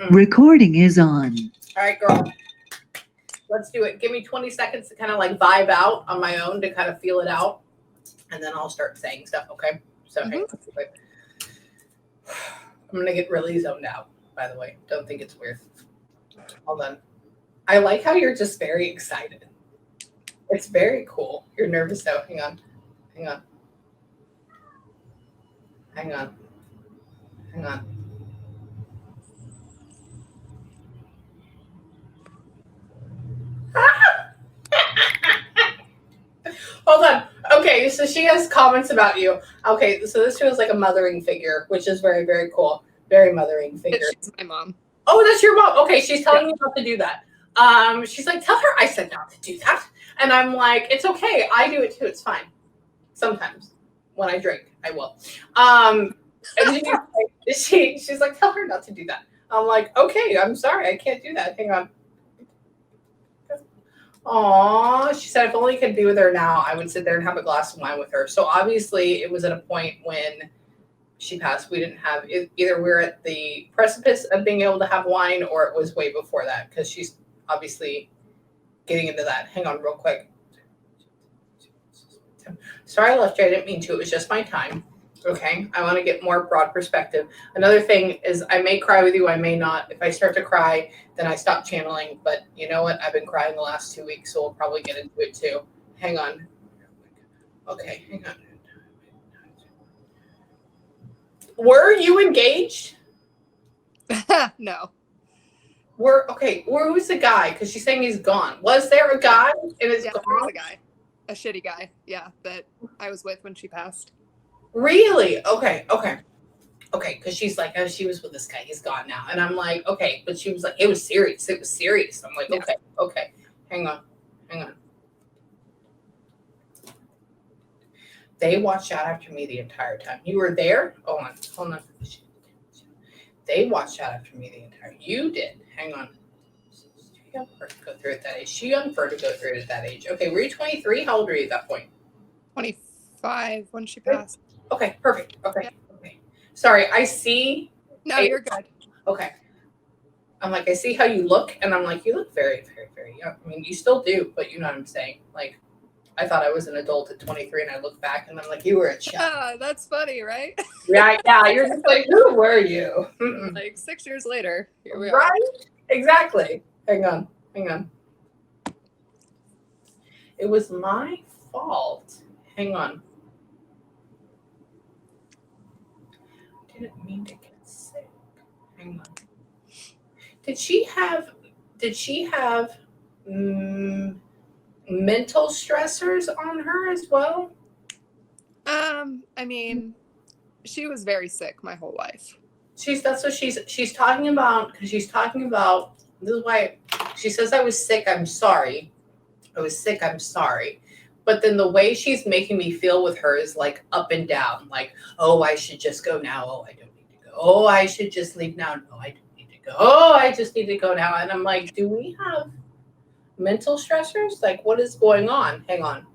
Recording is on. All right, girl. Let's do it. Give me 20 seconds to kind of like vibe out on my own to kind of feel it out. And then I'll start saying stuff, okay? So, hang on. Wait. I'm going to get really zoned out, by the way. Don't think it's weird. Hold on. I like how you're just very excited. It's very cool. You're nervous though. Hang on. Hang on. Hang on. Hang on. Hold on. Okay, so she has comments about you. Okay, so this feels like a mothering figure, which is very, very cool. Very mothering figure. She's my mom. Oh, that's your mom. Okay, she's telling me not to do that. She's like, tell her I said not to do that. And I'm like, it's okay. I do it too. It's fine. Sometimes when I drink, I will. And she's like, tell her not to do that. I'm like, okay, I'm sorry. I can't do that. Hang on. Aw, she said if only I could be with her now, I would sit there and have a glass of wine with her. So obviously it was at a point when she passed. We didn't have either we were at the precipice of being able to have wine or it was way before that because she's obviously getting into that. Hang on real quick. Sorry I left you. I didn't mean to. It was just my time. Okay. I want to get more broad perspective. Another thing is I may cry with you. I may not. If I start to cry, then I stop channeling. But you know what? I've been crying the last 2 weeks, so we'll probably get into it too. Hang on. Okay. Hang on. Were you engaged? No. Okay. Where was the guy? Because she's saying he's gone. Was there a guy? And it's yeah, gone? there was a guy. A shitty guy. Yeah, that I was with when she passed. Really? Okay. Because she's like, oh, she was with this guy. He's gone now. And I'm like, okay. But she was like, it was serious. It was serious. I'm like, Yeah. Okay. Hang on. They watched out after me the entire time. You were there? Hold on. They watched out after me the entire. You did. Hang on. She's too young for her to go through at that age. She young for her to go through it at that age. Okay, were you 23? How old were you at that point? 25 when she passed. Okay, perfect. Okay. Sorry, I see. No, you're good. Okay. I'm like, I see how you look, and I'm like, you look very, very, very young. I mean, you still do, but you know what I'm saying. Like, I thought I was an adult at 23, and I look back, and I'm like, you were a child. That's funny, right? Yeah, you're just like, who were you? Like 6 years later, here we are. Right? Exactly. Hang on. It was my fault. Hang on. I didn't mean to get sick. Hang on. Did she have mental stressors on her as well? I mean, she was very sick my whole life. That's what she's talking about, because she's talking about, this is why she says I was sick, I'm sorry. I was sick, I'm sorry. But then the way she's making me feel with her is like up and down, like, oh, I should just go now. Oh, I don't need to go. Oh, I should just leave now. No, I don't need to go. Oh, I just need to go now. And I'm like, do we have mental stressors? Like, what is going on? Hang on.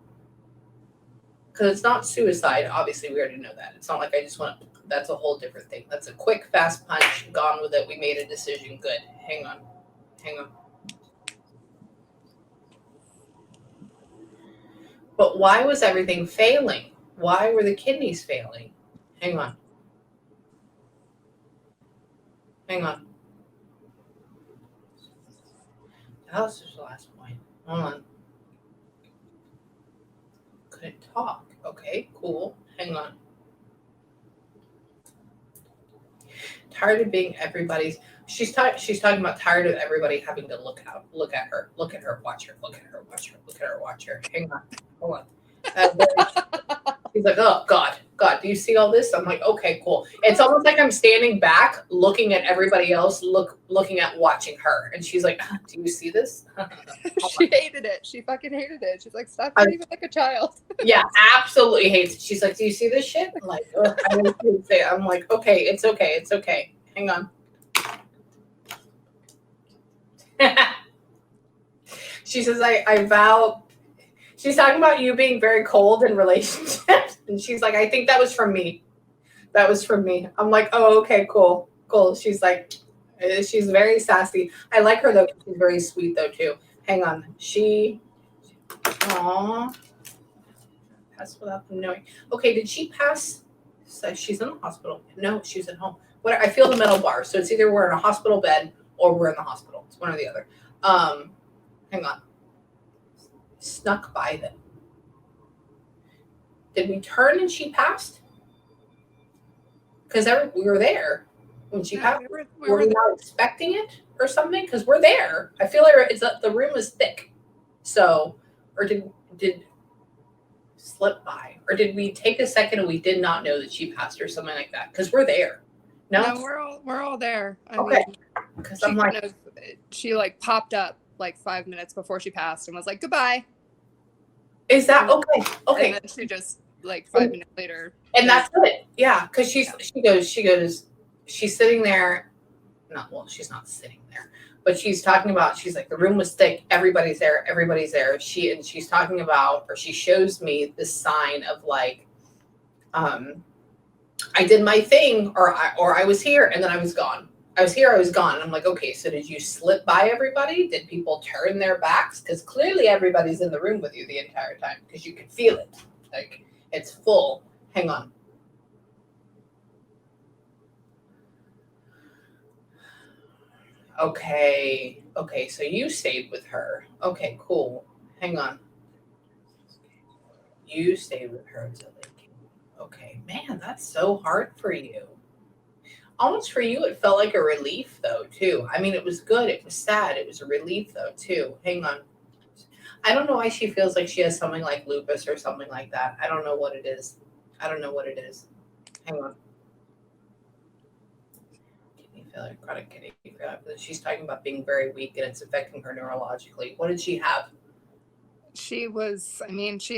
Because it's not suicide. Obviously, we already know that. It's not like I just want to, that's a whole different thing. That's a quick, fast punch, gone with it. We made a decision. Good. Hang on. But why was everything failing? Why were the kidneys failing? Hang on. That was the last point. Hold on. Couldn't talk. Okay, cool. Hang on. Tired of being everybody's. She's talking about tired of everybody having to look at her, watch her. Hang on. Hold on. He's like, oh, God, do you see all this? I'm like, okay, cool. It's almost like I'm standing back, looking at everybody else, looking at watching her. And she's like, do you see this? She hated it. She fucking hated it. She's like, stop treating me like a child. Yeah, absolutely hates it. She's like, do you see this shit? I'm like, I'm like, okay, it's okay. Hang on. She says, I vow. She's talking about you being very cold in relationships. And she's like, I think that was from me. I'm like, oh, okay, cool. She's like, She's very sassy. I like her though. She's very sweet though too. Hang on. Aw, pass without them knowing. Okay, did she pass? So she's in the hospital. No, she's at home. What I feel the metal bar. So it's either we're in a hospital bed or we're in the hospital. It's one or the other. Hang on. Snuck by them. Did we turn and she passed? Because we were there when she passed. Were we not expecting it or something? Because we're there. I feel like the room was thick. So, or did slip by, or did we take a second and we did not know that she passed or something like that? Because we're there. No, we're all there. Okay. Because I'm like, she like popped up like 5 minutes before she passed and was like, goodbye. Is that okay? Okay. And then she just like 5 minutes later. And that's it. Yeah, because she goes, she's sitting there. She's not sitting there, but she's talking about, she's like, the room was thick. Everybody's there. She's talking about, or she shows me this sign of like, I did my thing, or I was here and then I was gone. I was here, I was gone. And I'm like, okay, so did you slip by everybody? Did people turn their backs? Because clearly everybody's in the room with you the entire time because you can feel it. Like, it's full. Hang on. Okay, so you stayed with her. Okay, cool. Hang on. You stayed with her until they came. Okay, man, that's so hard for you. Almost for you, it felt like a relief, though, too. I mean, it was good. It was sad. It was a relief, though, too. Hang on. I don't know why she feels like she has something like lupus or something like that. I don't know what it is. Hang on. Kidney failure, chronic kidney failure. She's talking about being very weak and it's affecting her neurologically. What did she have? She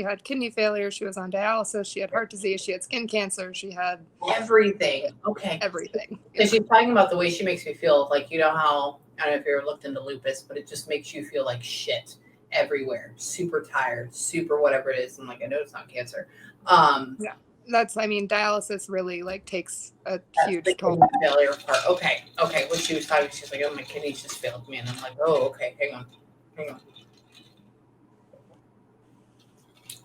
had kidney failure. She was on dialysis. She had heart disease. She had skin cancer. She had everything. Okay. Everything. Because she's talking about the way she makes me feel. Like, you know how, I don't know if you ever looked into lupus, but it just makes you feel like shit everywhere. Super tired, super whatever it is. I'm like, I know it's not cancer. Yeah. Dialysis really like takes a huge toll. Failure part. Okay. When she was talking, she's like, oh, my kidneys just failed me. And I'm like, oh, okay. Hang on.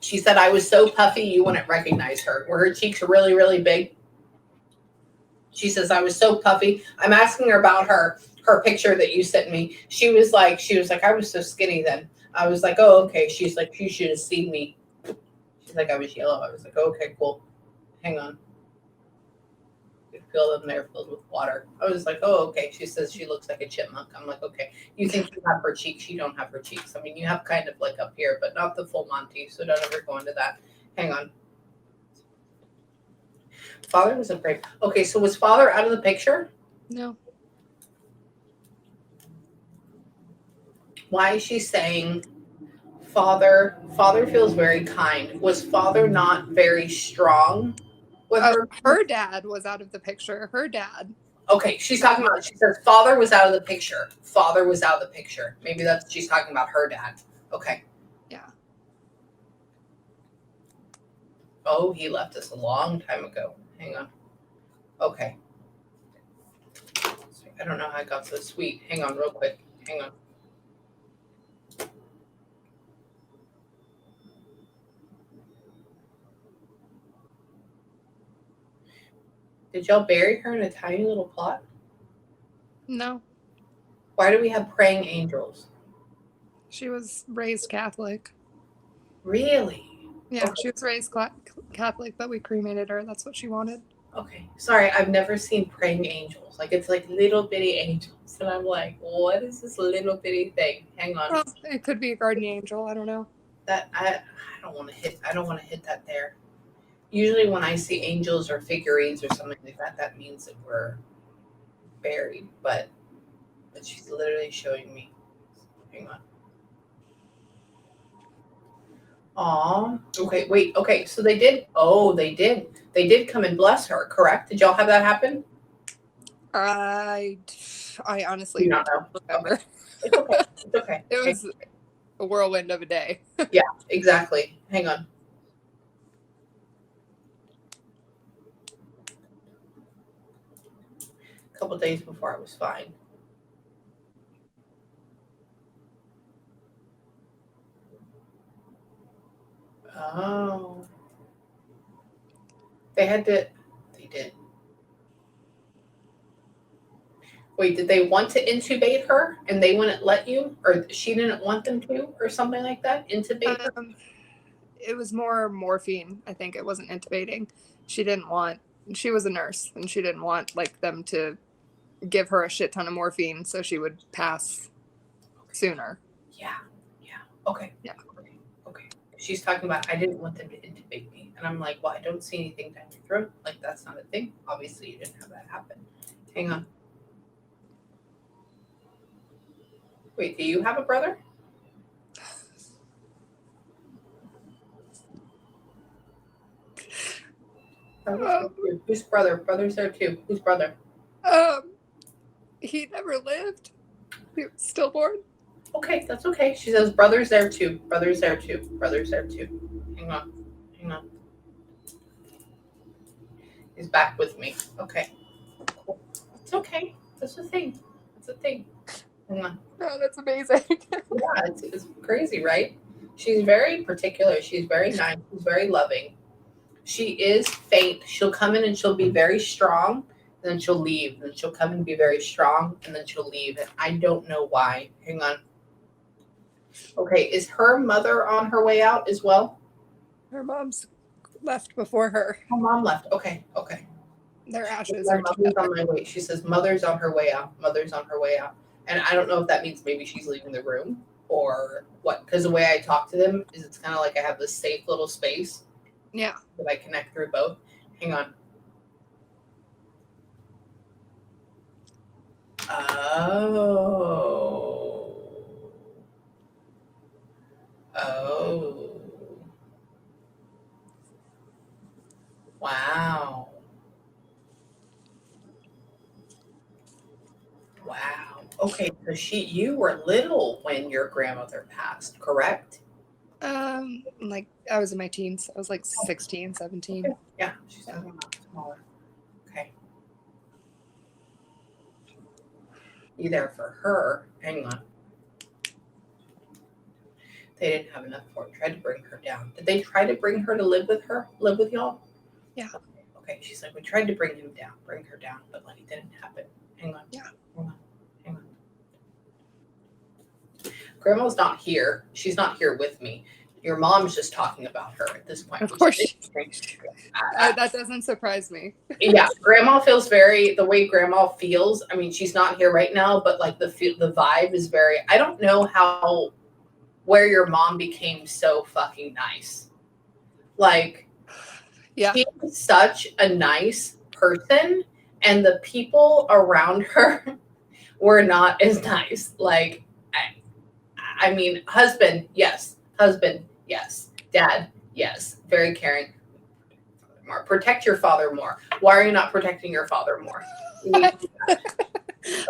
She said, I was so puffy, you wouldn't recognize her. Were her cheeks really, really big? She says, I was so puffy. I'm asking her about her picture that you sent me. She was like, I was so skinny then. I was like, oh, okay. She's like, you should have seen me. She's like, I was yellow. I was like, oh, okay, cool. Hang on. You feel them there filled with water. I was like, oh, okay. She says she looks like a chipmunk. I'm like, okay. You think you have her cheeks. You don't have her cheeks. I mean, you have kind of like up here, but not the full Monty. So don't ever go into that. Hang on. Father was a brave. Okay, so was Father out of the picture? No. Why is she saying Father feels very kind? Was Father not very strong with her? Her dad was out of the picture. Her dad. Okay, she's talking about, she says Father was out of the picture. Father was out of the picture. Maybe she's talking about her dad. Okay. Yeah. Oh, he left us a long time ago. Hang on. Okay. I don't know how I got so sweet. Hang on real quick. Hang on. Did y'all bury her in a tiny little plot? No. Why do we have praying angels? She was raised Catholic. Really? Yeah, okay. She was raised Catholic, but we cremated her. That's what she wanted. Okay. Sorry, I've never seen praying angels. Like, it's like little bitty angels. And I'm like, what is this little bitty thing? Hang on. Well, it could be a guardian angel. I don't know. That I don't want to hit that there. Usually when I see angels or figurines or something like that, that means that we're buried. But she's literally showing me. Hang on. Aw. Okay, wait. Okay, so they did. Oh, they did. They did come and bless her, correct? Did y'all have that happen? I honestly don't remember. Okay. It's okay. It's okay. It was a whirlwind of a day. Yeah, exactly. Hang on. couple days before I was fine. Oh. They did. Wait, did they want to intubate her and they wouldn't let you? Or she didn't want them to? Or something like that? Intubate her? It was more morphine. I think it wasn't intubating. She was a nurse and she didn't want like them to give her a shit ton of morphine so she would pass sooner. Yeah. Okay. Yeah. Okay. She's talking about, I didn't want them to intubate me. And I'm like, well, I don't see anything down your throat. Like, that's not a thing. Obviously, you didn't have that happen. Hang on. Wait, do you have a brother? Whose brother? Brother's there too. Whose brother? He never lived. He was stillborn. Okay, that's okay. She says brother's there too. Brother's there too. Brother's there too. Hang on. He's back with me. Okay. Cool. It's okay. That's the thing. Hang on. Oh, that's amazing. Yeah, it's crazy, right? She's very particular. She's very nice. She's very loving. She is faint. She'll come in and she'll be very strong, and then she'll leave. Then she'll come and be very strong, and then she'll leave. And I don't know why. Hang on. Okay, is her mother on her way out as well? Her mom's left before her. Her mom left. Okay. Their ashes My are mother's together. on my way. She says mother's on her way out. Mother's on her way out. And I don't know if that means maybe she's leaving the room or what. Because the way I talk to them is it's kind of like I have this safe little space. Yeah. That I connect through both. Hang on. Oh. Wow. Okay, so you were little when your grandmother passed, correct? Like I was in my teens. I was like 16, 17. Okay. Yeah, she's talking about smaller. Okay. You there for her. Hang on. They didn't have enough for her. Tried to bring her down. Did they try to bring her to live with y'all? Yeah. Okay. She's like, we tried to bring her down, but like it didn't happen. Hang on. Yeah. Hang on. Grandma's not here. She's not here with me. Your mom's just talking about her at this point. Of course. That doesn't surprise me. Yeah, Grandma feels the way Grandma feels. I mean, she's not here right now, but like the vibe is very. I don't know where your mom became so fucking nice. Like, yeah, she's such a nice person, and the people around her were not as nice. Like, I mean, husband, yes. Dad, yes. Very caring. Protect your father more. Why are you not protecting your father more?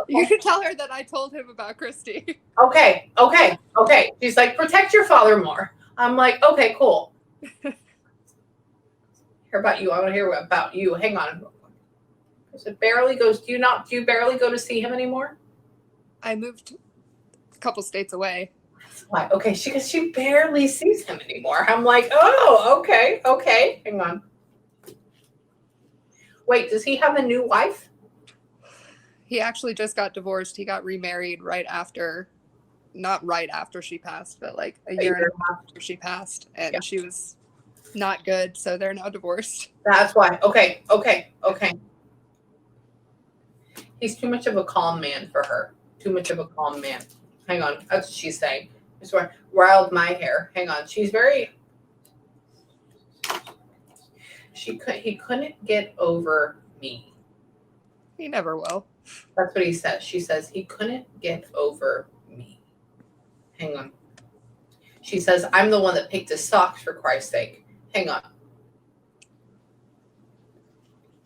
You can tell her that I told him about Christy. Okay. She's like, protect your father more. I'm like, okay, cool. Hear about you. I want to hear about you. Hang on. It barely goes. Do you barely go to see him anymore? I moved a couple states away. Why? Okay, she barely sees him anymore. I'm like, oh, okay. Hang on. Wait, does he have a new wife? He actually just got divorced. He got remarried not right after she passed, but like a year and a half after she passed, and she was not good, so they're now divorced. That's why. Okay. He's too much of a calm man for her. Too much of a calm man. Hang on. That's what she's saying. Just riled my hair. Hang on. She's very. He couldn't get over me. He never will. That's what he says. She says he couldn't get over me. Hang on. She says, I'm the one that picked his socks, for Christ's sake. Hang on.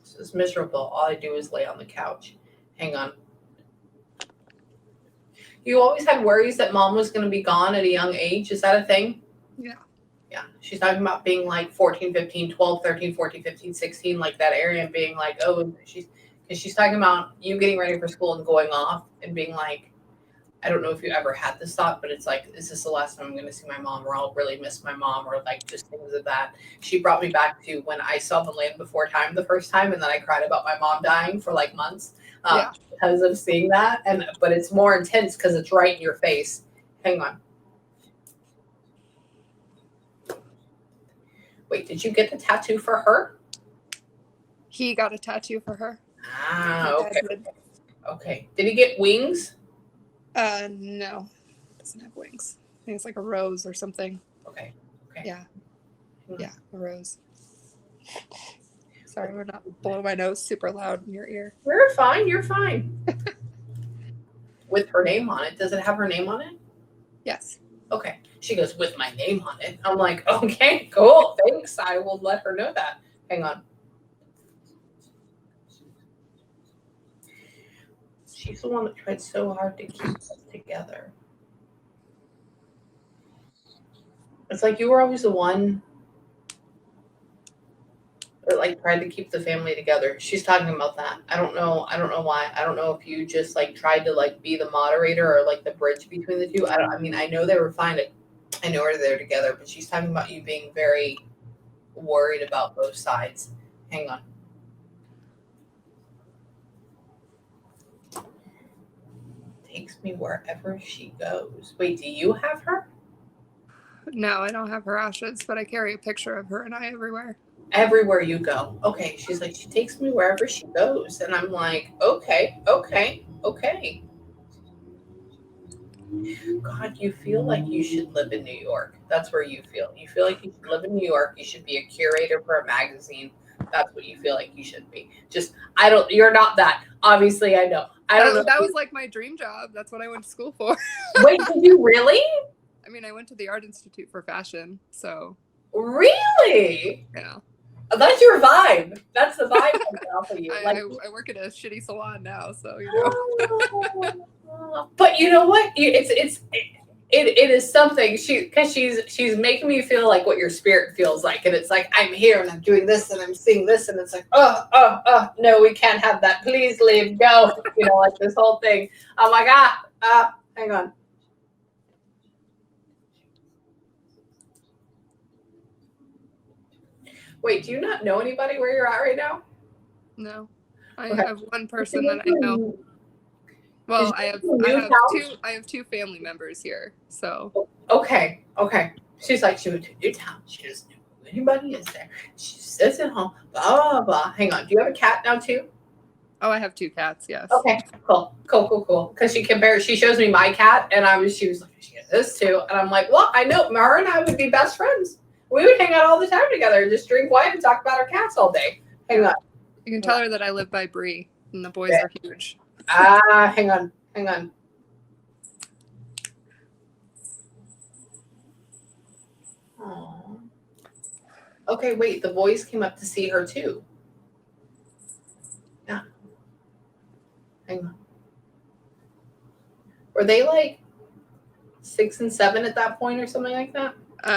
This is miserable. All I do is lay on the couch. Hang on. You always had worries that mom was going to be gone at a young age. Is that a thing? Yeah. Yeah. She's talking about being like 14, 15, 12, 13, 14, 15, 16, like that area, and being like, oh, Because she's talking about you getting ready for school and going off and being like, I don't know if you ever had this thought, but it's like, is this the last time I'm going to see my mom, or I'll really miss my mom, or like just things of that. She brought me back to when I saw The Land Before Time the first time, and then I cried about my mom dying for like months Yeah. because of seeing that. But it's more intense because it's right in your face. Hang on. Wait, did you get the tattoo for her? He got a tattoo for her. Ah, My okay. dad did. Okay. Did he get wings? No. It doesn't have wings. I think it's like a rose or something. Okay. Okay. Yeah. Yeah, a rose. Sorry, we're not blowing my nose super loud in your ear. You're fine. You're fine. With her name on it. Does it have her name on it? Yes. Okay. She goes, with my name on it. I'm like, okay, cool. Thanks. I will let her know that. Hang on. She's the one that tried so hard to keep us together. It's like you were always the one that like tried to keep the family together. She's talking about that. I don't know why. I don't know if you just like tried to like be the moderator or like the bridge between the two. I mean, I know they were fine. I know they're together, but she's talking about you being very worried about both sides. Hang on. Takes me wherever she goes. Wait, do you have her? No, I don't have her ashes, but I carry a picture of her and I everywhere. Everywhere you go. Okay. She's like, she takes me wherever she goes. And I'm like, okay. God, you feel like you should live in New York. That's where you feel. You feel like you should live in New York. You should be a curator for a magazine. That's what you feel like you should be. You're not that. Obviously, I know. I don't know. That was like my dream job. That's what I went to school for. Wait, did you really? I mean, I went to the Art Institute for Fashion, so. Really? Yeah. That's your vibe. That's the vibe coming off of you. I work at a shitty salon now, so you know. But you know what? It is something because she's making me feel like what your spirit feels like, and it's like I'm here and I'm doing this and I'm seeing this, and it's like no, we can't have that. Please leave, go. You know, like this whole thing. I'm like hang on. Wait, do you not know anybody where you're at right now? No, I have one person that I know. Well, I have two family members here, so. Okay. She's like, she went to new town. She doesn't know who anybody is there. She sits at home. Blah blah blah. Hang on. Do you have a cat now too? Oh, I have two cats. Yes. Okay. Cool. Because she shows me my cat, and she was like, she has this too, and I'm like, well, I know Mara and I would be best friends. We would hang out all the time together and just drink wine and talk about our cats all day. Hang on. You can tell her that I live by Bree, and the boys are huge. Hang on. Aww. Okay, wait, the boys came up to see her too. Yeah. Hang on. Were they like 6 and 7 at that point or something like that? Or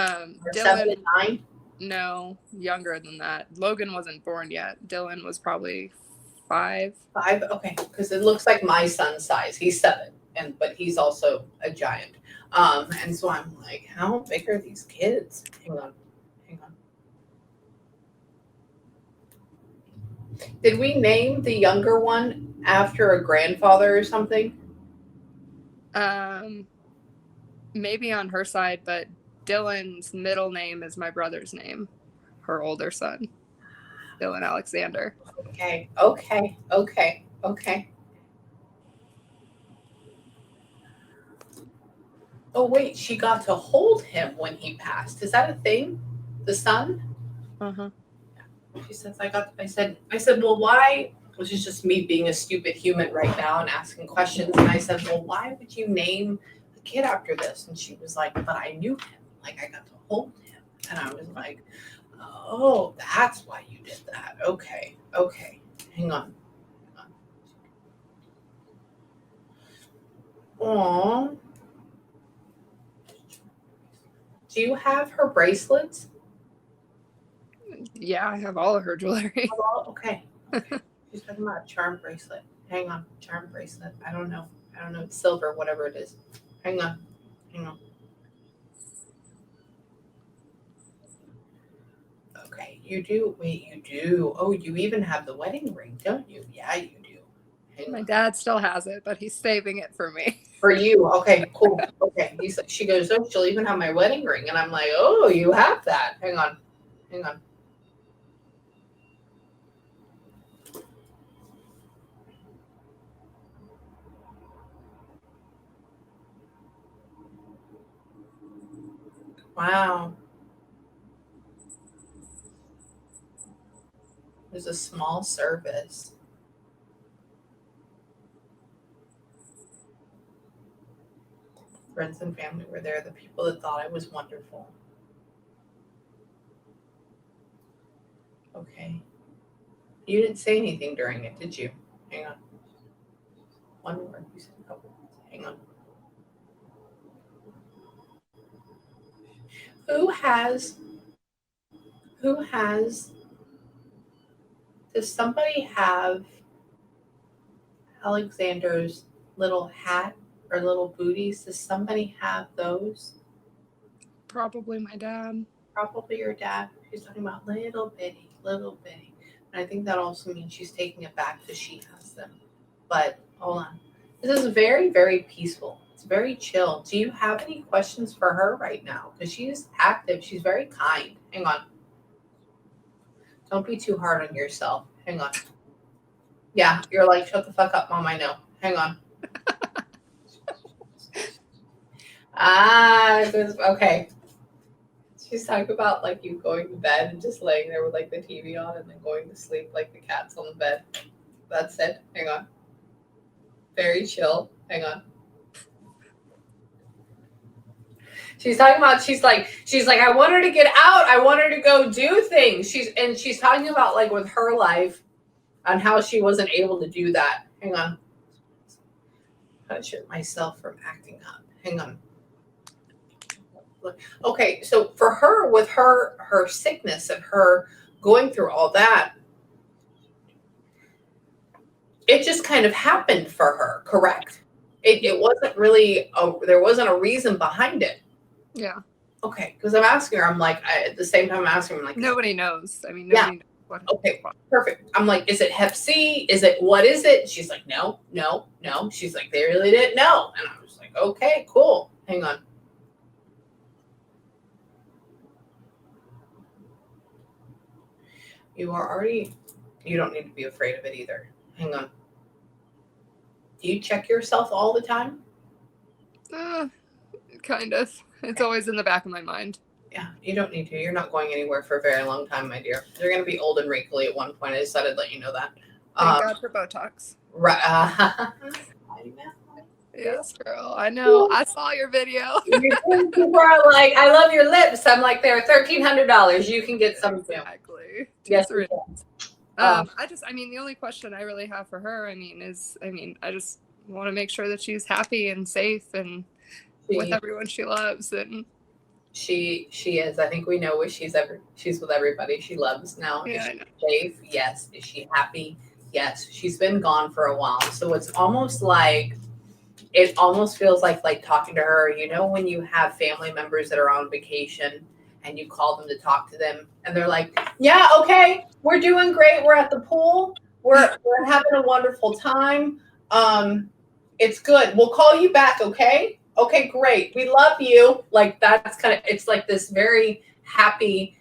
Dylan, 7 and 9? No, younger than that. Logan wasn't born yet. Dylan was probably 5. 5? Okay, because it looks like my son's size. He's 7, but he's also a giant. And so I'm like, how big are these kids? Hang on. Did we name the younger one after a grandfather or something? Maybe on her side, but Dylan's middle name is my brother's name, her older son, Dylan Alexander. Okay. Oh, wait, she got to hold him when he passed. Is that a thing? The son? Uh-huh. She says, I said, well, why? Which is just me being a stupid human right now and asking questions. And I said, well, why would you name the kid after this? And she was like, but I knew him. Like, I got to hold him. And I was like, oh, that's why you did that. Okay. Hang on. Aww. Do you have her bracelets? Yeah, I have all of her jewelry. Oh, okay. She's talking about a charm bracelet. Hang on, charm bracelet. I don't know. It's silver, whatever it is. Hang on. Okay, you do. Wait, you do. Oh, you even have the wedding ring, don't you? Yeah, you do. My dad still has it, but he's saving it for me. For you. Okay, cool. Okay. She goes, oh, she'll even have my wedding ring. And I'm like, oh, you have that. Hang on. Wow. There's a small service. Friends and family were there, the people that thought I was wonderful. Okay. You didn't say anything during it, did you? Hang on. One word. You said a couple words. Hang on. Who has does somebody have Alexander's little hat or little booties? Does somebody have those? Probably my dad. Probably your dad. She's talking about little bitty. And I think that also means she's taking it back because she has them. But hold on. This is very, very peaceful. It's very chill. Do you have any questions for her right now? Because she's active. She's very kind. Hang on. Don't be too hard on yourself. Hang on. Yeah, you're like, shut the fuck up, Mom. I know. Hang on. Okay. She's talking about like you going to bed and just laying there with like the TV on and then going to sleep like the cat's on the bed. That's it. Hang on. Very chill. Hang on. She's talking about she's like I want her to get out. I want her to go do things. She's talking about like with her life on how she wasn't able to do that. Hang on. Punish myself from acting up. Hang on. Okay, so for her with her sickness and her going through all that, it just kind of happened for her, correct? It wasn't really there wasn't a reason behind it. Yeah. Okay, because I'm asking her, I'm like, at the same time I'm asking her, I'm like, nobody knows. I mean, nobody knows what. Okay, perfect. I'm like, is it Hep C? What is it? She's like, no. She's like, they really didn't know. And I was like, okay, cool. Hang on. You don't need to be afraid of it either. Hang on. Do you check yourself all the time? Kind of. It's always in the back of my mind. Yeah, you don't need to. You're not going anywhere for a very long time, my dear. You're going to be old and wrinkly at one point. I decided to let you know that. Thank God for Botox. Right. I know. Yes, girl. I know. I saw your video. People are like, I love your lips. I'm like, they're $1,300. You can get some too. Exactly. Yes. The only question I really have for her, I just want to make sure that she's happy and safe and with everyone she loves. And she is. I think we know what she's with everybody she loves now. Yeah, is she safe? Yes. Is she happy? Yes. She's been gone for a while. So it's almost like, it almost feels like talking to her, when you have family members that are on vacation and you call them to talk to them and they're like, yeah, okay, we're doing great. We're at the pool. We're having a wonderful time. It's good. We'll call you back. Okay. Okay, great. We love you. Like that's it's like this very happy,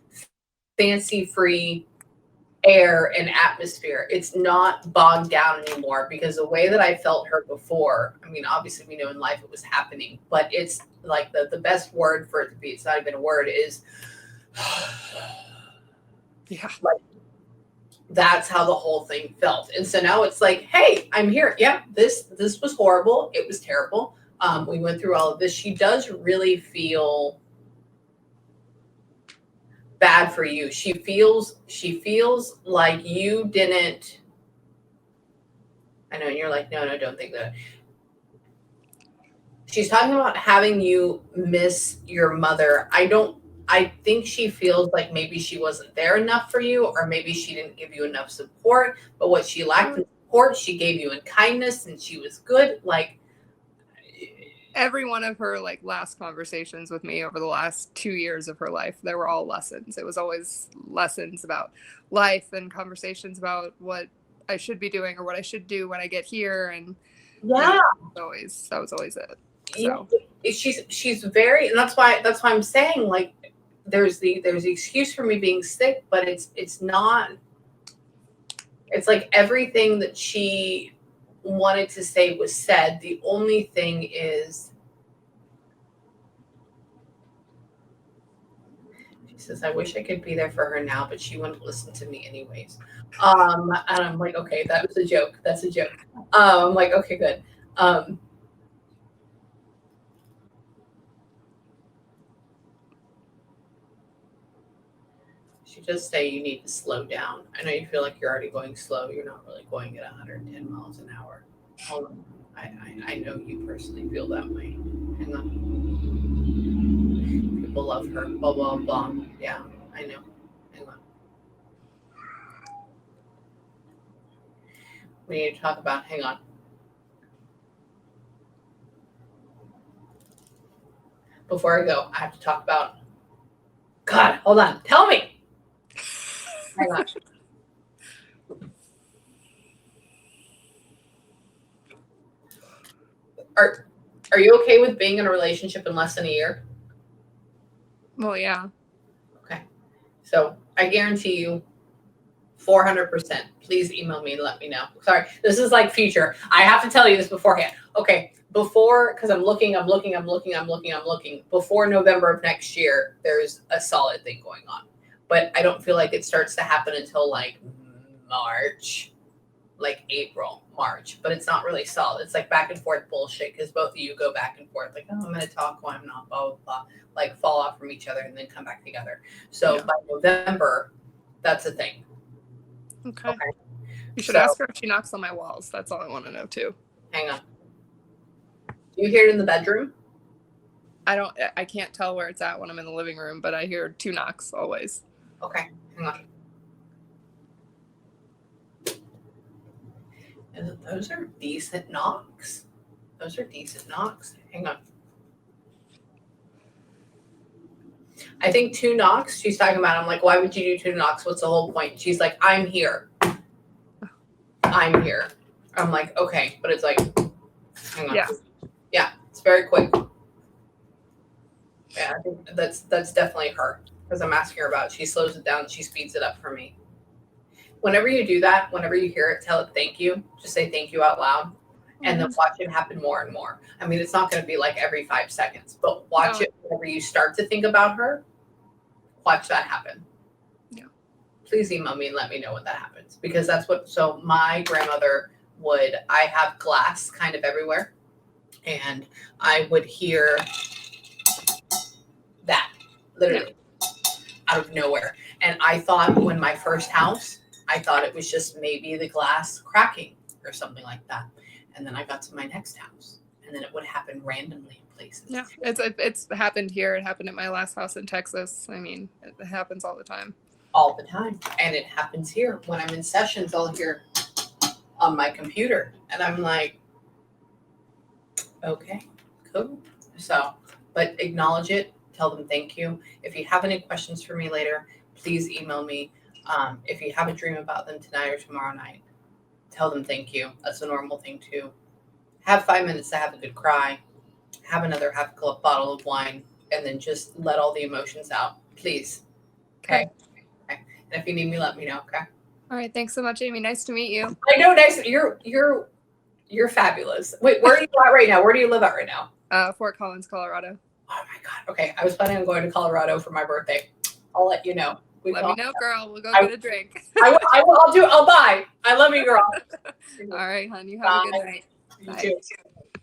fancy free air and atmosphere. It's not bogged down anymore because the way that I felt her before, obviously we know in life it was happening, but it's like the best word for it to be, it's not even a word, is yeah. Like, that's how the whole thing felt. And so now it's like, hey, I'm here. Yeah, this was horrible. It was terrible. We went through all of this. She does really feel bad for you. She feels like you didn't. I know, and you're like, no, don't think that. She's talking about having you miss your mother. I don't I think she feels like maybe she wasn't there enough for you, or maybe she didn't give you enough support. But what she lacked in support, she gave you in kindness, and she was good. Like every one of her like last conversations with me over the last 2 years of her life, there were all lessons. It was always lessons about life and conversations about what I should be doing or what I should do when I get here. And yeah, that was always it. yeah. So She's very, and that's why I'm saying like there's the excuse for me being sick, but it's not. It's like everything that she wanted to say was said. The only thing is, she says, I wish I could be there for her now, but she wouldn't listen to me anyways. And I'm like, okay, that was a joke. That's a joke. I'm like, okay, good. She does say you need to slow down. I know you feel like you're already going slow. You're not really going at 110 miles an hour. Hold on. I know you personally feel that way. Hang on. People love her. Blah, blah, blah. Yeah, I know. Hang on. We need to talk about, hang on. Before I go, I have to talk about, God, hold on. Tell me. Hang on. Are you okay with being in a relationship in less than a year? well, yeah. Okay. So I guarantee you 400%. Please email me and let me know. Sorry, this is like future. I have to tell you this beforehand. Okay, before, because I'm looking. Before November of next year, there's a solid thing going on. But I don't feel like it starts to happen until like March, like April, March. But it's not really solid. It's like back and forth bullshit because both of you go back and forth. Like, oh, I'm going to talk, oh, I'm not, blah, blah, blah. Like fall off from each other and then come back together. So by November, that's a thing. Okay. You should ask her if she knocks on my walls. That's all I want to know too. Hang on. Do you hear it in the bedroom? I can't tell where it's at when I'm in the living room, but I hear 2 knocks always. Okay, hang on. And those are decent knocks. Hang on. I think 2 knocks. She's talking about. I'm like, why would you do 2 knocks? What's the whole point? She's like, I'm here. I'm here. I'm like, okay, but it's like, hang on. Yeah, it's very quick. Yeah, I think that's definitely her because I'm asking her about it. She slows it down. She speeds it up for me. Whenever you do that, whenever you hear it, tell it thank you. Just say thank you out loud. And then watch it happen more and more. I mean, it's not going to be like every 5 seconds, but watch it whenever you start to think about her. Watch that happen. Yeah. Please email me and let me know when that happens because that's what. So my grandmother would. I have glass kind of everywhere, and I would hear that literally out of nowhere. And I thought when my first house, I thought it was just maybe the glass cracking or something like that. And then I got to my next house, and then it would happen randomly in places. Yeah, it's happened here. It happened at my last house in Texas. I mean, it happens all the time. All the time, and it happens here. When I'm in sessions, I'll hear on my computer, and I'm like, okay, cool. So, but acknowledge it. Tell them thank you. If you have any questions for me later, please email me. If you have a dream about them tonight or tomorrow night, tell them thank you. That's a normal thing too. Have 5 minutes to have a good cry. Have another half a bottle of wine, and then just let all the emotions out, please. Okay. And if you need me, let me know. Okay. All right. Thanks so much, Amy. Nice to meet you. I know. Nice. You're fabulous. Wait, where are you at right now? Where do you live at right now? Fort Collins, Colorado. Oh my God. Okay. I was planning on going to Colorado for my birthday. I'll let you know. Let me know, girl. We'll go get a drink. I will. I'll buy. I love you, girl. All right, hon. You have a good night. You Bye. too.